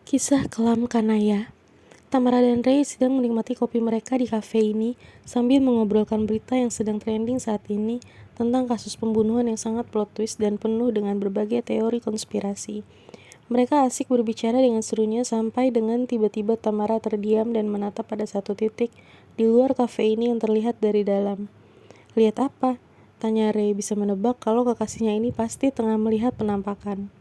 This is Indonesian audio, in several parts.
Kisah kelam Kanaya. Tamara dan Ray sedang menikmati kopi mereka di kafe ini sambil mengobrolkan berita yang sedang trending saat ini tentang kasus pembunuhan yang sangat plot twist dan penuh dengan berbagai teori konspirasi. Mereka asik berbicara dengan serunya sampai dengan tiba-tiba Tamara terdiam dan menatap pada satu titik di luar kafe ini yang terlihat dari dalam. "Lihat apa?" tanya Ray, bisa menebak kalau kekasihnya ini pasti tengah melihat penampakan.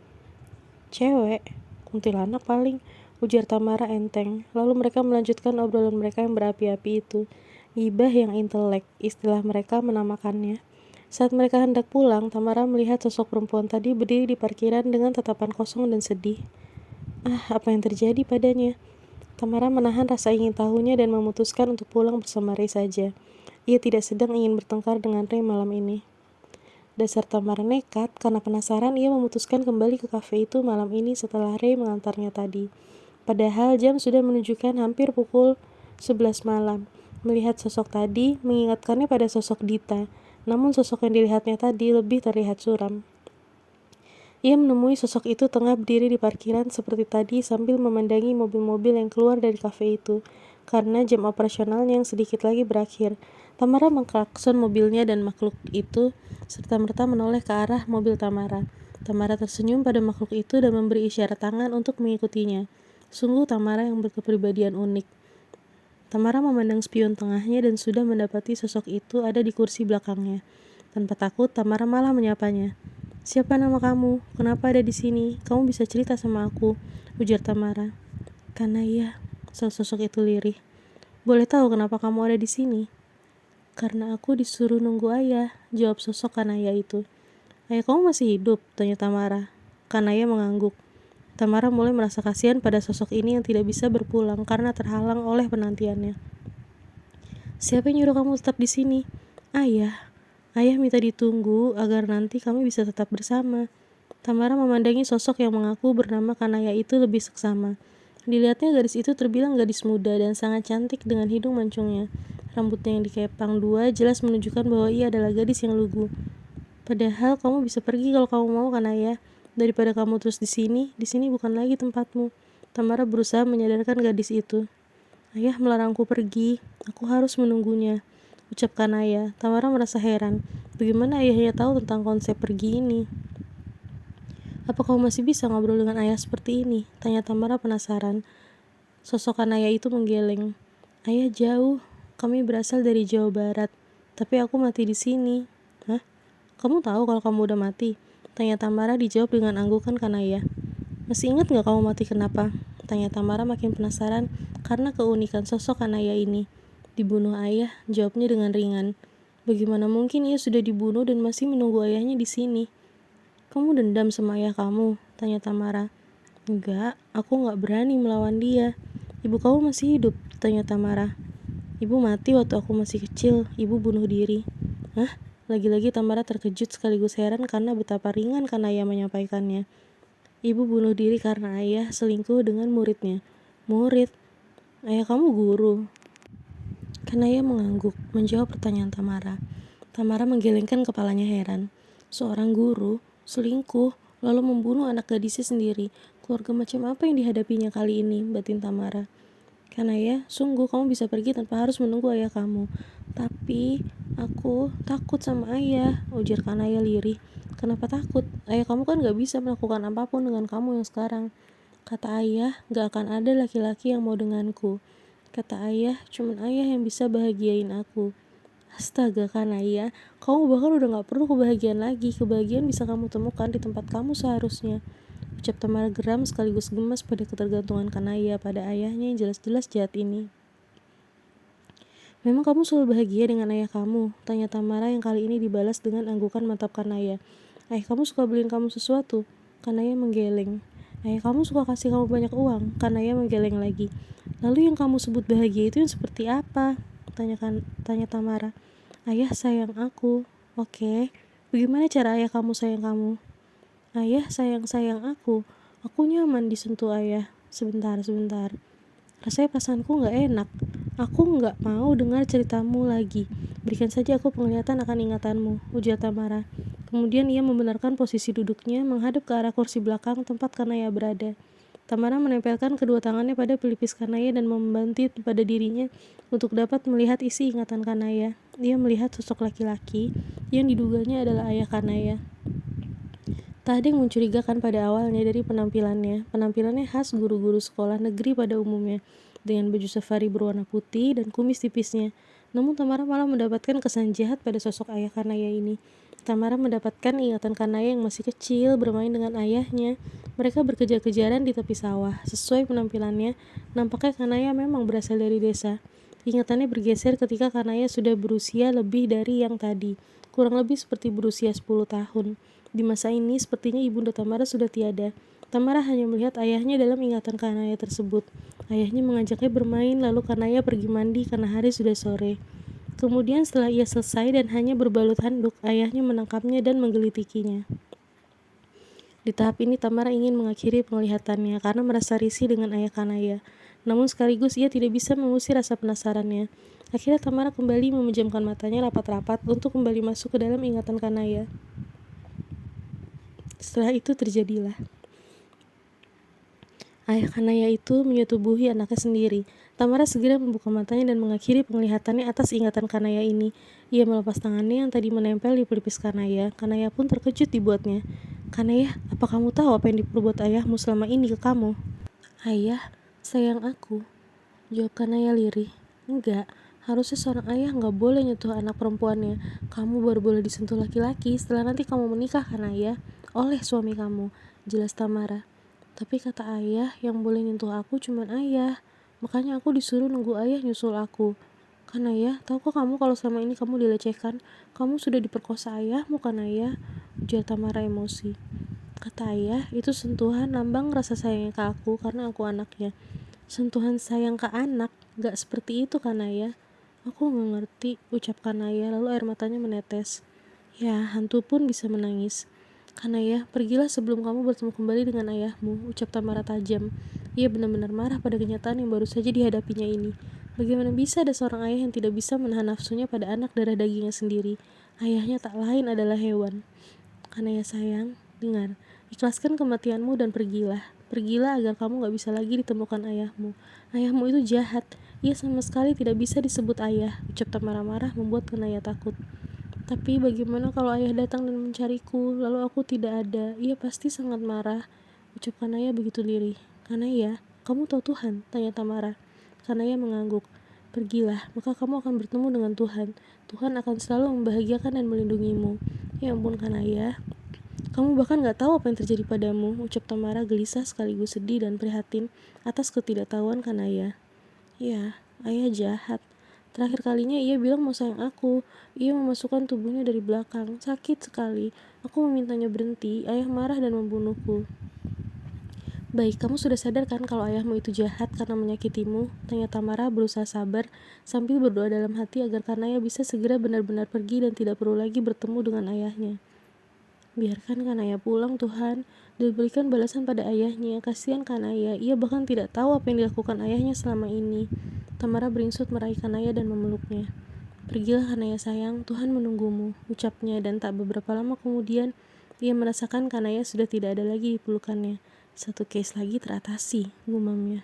"Cewek, kuntilanak paling," ujar Tamara enteng. Lalu mereka melanjutkan obrolan mereka yang berapi-api itu. Gibah yang intelek, istilah mereka menamakannya. Saat mereka hendak pulang, Tamara melihat sosok perempuan tadi berdiri di parkiran dengan tatapan kosong dan sedih. Apa yang terjadi padanya? Tamara menahan rasa ingin tahunya dan memutuskan untuk pulang bersama Ray saja. Ia tidak sedang ingin bertengkar dengan Ray malam ini. Dasar Tamara nekat, karena penasaran ia memutuskan kembali ke kafe itu malam ini setelah Ray mengantarnya tadi. Padahal jam sudah menunjukkan hampir pukul 11 malam. Melihat sosok tadi, mengingatkannya pada sosok Dita. Namun sosok yang dilihatnya tadi lebih terlihat suram. Ia menemui sosok itu tengah berdiri di parkiran seperti tadi sambil memandangi mobil-mobil yang keluar dari kafe itu. Karena jam operasionalnya yang sedikit lagi berakhir, Tamara mengklakson mobilnya dan makhluk itu serta-merta menoleh ke arah mobil Tamara. Tamara tersenyum pada makhluk itu dan memberi isyarat tangan untuk mengikutinya. Sungguh Tamara yang berkepribadian unik. Tamara memandang spion tengahnya dan sudah mendapati sosok itu ada di kursi belakangnya. Tanpa takut, Tamara malah menyapanya. "Siapa nama kamu? Kenapa ada di sini? Kamu bisa cerita sama aku," ujar Tamara. "Kanaya," sosok itu lirih. "Boleh tahu kenapa kamu ada di sini?" "Karena aku disuruh nunggu ayah," jawab sosok Kanaya itu. "Ayah kamu masih hidup?" tanya Tamara. Kanaya mengangguk. Tamara mulai merasa kasihan pada sosok ini yang tidak bisa berpulang karena terhalang oleh penantiannya. "Siapa yang nyuruh kamu tetap di sini?" "Ayah. Ayah minta ditunggu agar nanti kami bisa tetap bersama." Tamara memandangi sosok yang mengaku bernama Kanaya itu lebih seksama. Dilihatnya gadis itu terbilang gadis muda dan sangat cantik dengan hidung mancungnya. Rambutnya yang dikepang dua jelas menunjukkan bahwa ia adalah gadis yang lugu. "Padahal kamu bisa pergi kalau kamu mau, Kanaya. Daripada kamu terus di sini bukan lagi tempatmu." Tamara berusaha menyadarkan gadis itu. "Ayah melarangku pergi, aku harus menunggunya," ucap Kanaya. Tamara merasa heran, bagaimana ayahnya tahu tentang konsep pergi ini. "Apa kau masih bisa ngobrol dengan ayah seperti ini?" tanya Tamara penasaran. Sosok Kanaya itu menggeleng. "Ayah jauh, kami berasal dari Jawa Barat, tapi aku mati di sini." "Hah? Kamu tahu kalau kamu udah mati?" tanya Tamara dijawab dengan anggukan Kanaya. "Masih ingat gak kamu mati kenapa?" tanya Tamara makin penasaran karena keunikan sosok Kanaya ini. "Dibunuh ayah," jawabnya dengan ringan. "Bagaimana mungkin ia sudah dibunuh dan masih menunggu ayahnya di sini?" "Kamu dendam sama ayah kamu?" tanya Tamara. "Enggak, aku gak berani melawan dia." "Ibu kamu masih hidup?" tanya Tamara. "Ibu mati waktu aku masih kecil, ibu bunuh diri." "Hah?" Lagi-lagi Tamara terkejut sekaligus heran karena betapa ringan Kanaya menyampaikannya. "Ibu bunuh diri karena ayah selingkuh dengan muridnya." "Murid? Ayah kamu guru?" Kanaya mengangguk, menjawab pertanyaan Tamara. Tamara menggelengkan kepalanya heran. Seorang guru, selingkuh, lalu membunuh anak gadisnya sendiri. Keluarga macam apa yang dihadapinya kali ini, batin Tamara. "Kanaya, sungguh kamu bisa pergi tanpa harus menunggu ayah kamu." "Tapi, aku takut sama ayah," ujar Kanaya lirih. "Kenapa takut? Ayah kamu kan gak bisa melakukan apapun dengan kamu yang sekarang." "Kata ayah, gak akan ada laki-laki yang mau denganku. Kata ayah, cuman ayah yang bisa bahagiain aku." "Astaga Kanaya, kamu bahkan udah gak perlu kebahagiaan lagi. Kebahagiaan bisa kamu temukan di tempat kamu seharusnya," ucap Tamara geram sekaligus gemas pada ketergantungan Kanaya pada ayahnya yang jelas-jelas jahat ini. "Memang kamu selalu bahagia dengan ayah kamu?" tanya Tamara yang kali ini dibalas dengan anggukan mantap Kanaya. "Ayah kamu suka beliin kamu sesuatu?" Kanaya menggeleng. "Ayah kamu suka kasih kamu banyak uang?" Kanaya menggeleng lagi. "Lalu yang kamu sebut bahagia itu yang seperti apa?" tanya Tamara. "Ayah sayang aku." "Oke, bagaimana cara ayah kamu sayang kamu?" "Ayah sayang-sayang aku. Aku nyaman disentuh ayah." Sebentar. "Rasanya perasaanku gak enak. Aku gak mau dengar ceritamu lagi. Berikan saja aku penglihatan akan ingatanmu," ujar Tamara. Kemudian ia membenarkan posisi duduknya menghadap ke arah kursi belakang tempat Kanaya berada. Tamara menempelkan kedua tangannya pada pelipis Kanaya dan membantu pada dirinya untuk dapat melihat isi ingatan Kanaya. Dia melihat sosok laki-laki yang diduganya adalah ayah Kanaya. Tak ada yang mencurigakan pada awalnya dari penampilannya. Penampilannya khas guru-guru sekolah negeri pada umumnya, dengan baju safari berwarna putih dan kumis tipisnya. Namun Tamara malah mendapatkan kesan jahat pada sosok ayah Kanaya ini. Tamara mendapatkan ingatan Kanaya yang masih kecil bermain dengan ayahnya. Mereka berkejar-kejaran di tepi sawah. Sesuai penampilannya, nampaknya Kanaya memang berasal dari desa. Ingatannya bergeser ketika Kanaya sudah berusia lebih dari yang tadi, kurang lebih seperti berusia 10 tahun. Di masa ini, sepertinya ibunda Tamara sudah tiada. Tamara hanya melihat ayahnya dalam ingatan Kanaya tersebut. Ayahnya mengajaknya bermain, lalu Kanaya pergi mandi karena hari sudah sore. Kemudian setelah ia selesai dan hanya berbalut handuk, ayahnya menangkapnya dan menggelitikinya. Di tahap ini Tamara ingin mengakhiri penglihatannya karena merasa risih dengan ayah Kanaya. Namun sekaligus ia tidak bisa mengusir rasa penasarannya. Akhirnya Tamara kembali memejamkan matanya rapat-rapat untuk kembali masuk ke dalam ingatan Kanaya. Setelah itu terjadilah. Ayah Kanaya itu menyetubuhi anaknya sendiri. Tamara segera membuka matanya dan mengakhiri penglihatannya atas ingatan Kanaya ini. Ia melepas tangannya yang tadi menempel di pelipis Kanaya. Kanaya pun terkejut dibuatnya. Kanaya, apa kamu tahu apa yang diperbuat ayahmu selama ini ke kamu? Ayah, sayang aku, jawab Kanaya lirih. Enggak, harusnya seorang ayah nggak boleh nyentuh anak perempuannya. Kamu baru boleh disentuh laki-laki setelah nanti kamu menikah, Kanaya, oleh suami kamu, jelas Tamara. Tapi kata ayah, yang boleh nyentuh aku cuman ayah. Makanya aku disuruh nunggu ayah nyusul aku. Kanaya, tahukah kamu kalau selama ini kamu dilecehkan? Kamu sudah diperkosa ayahmu, Kanaya, ujar Tamara emosi. Kata ayah, itu sentuhan lambang rasa sayangnya ke aku karena aku anaknya. Sentuhan sayang ke anak, gak seperti itu Kanaya. Aku gak ngerti, ucap Kanaya lalu air matanya menetes. Ya, hantu pun bisa menangis. Kanaya, pergilah sebelum kamu bertemu kembali dengan ayahmu, ucap Tamara tajam. Ia benar-benar marah pada kenyataan yang baru saja dihadapinya ini. Bagaimana bisa ada seorang ayah yang tidak bisa menahan nafsunya pada anak darah dagingnya sendiri? Ayahnya tak lain adalah hewan. Kanaya sayang, dengar, ikhlaskan kematianmu dan pergilah. Pergilah agar kamu gak bisa lagi ditemukan ayahmu. Ayahmu itu jahat. Ia sama sekali tidak bisa disebut ayah, ucap Tamara marah membuat Kanaya takut. Tapi bagaimana kalau ayah datang dan mencariku, lalu aku tidak ada? Ia pasti sangat marah, ucap Kanaya begitu lirih. Kanaya, kamu tahu Tuhan? Tanya Tamara. Kanaya mengangguk. Pergilah, maka kamu akan bertemu dengan Tuhan. Tuhan akan selalu membahagiakan dan melindungimu. Ya ampun Kanaya, kamu bahkan gak tahu apa yang terjadi padamu, ucap Tamara gelisah sekaligus sedih dan prihatin atas ketidaktahuan Kanaya. Ya, ayah jahat. Terakhir kalinya ia bilang mau sayang aku. Ia memasukkan tubuhnya dari belakang. Sakit sekali. Aku memintanya berhenti. Ayah marah dan membunuhku. Baik, kamu sudah sadar kan kalau ayahmu itu jahat karena menyakitimu? Tanya Tamara berusaha sabar sambil berdoa dalam hati agar Kanaya bisa segera benar-benar pergi dan tidak perlu lagi bertemu dengan ayahnya. Biarkan Kanaya pulang Tuhan dan berikan balasan pada ayahnya. Kasihan Kanaya, ia bahkan tidak tahu apa yang dilakukan ayahnya selama ini. Tamara beringsut meraih Kanaya dan memeluknya. Pergilah Kanaya sayang, Tuhan menunggumu, ucapnya, dan tak beberapa lama kemudian ia merasakan Kanaya sudah tidak ada lagi di pelukannya. Satu case lagi teratasi, gumamnya.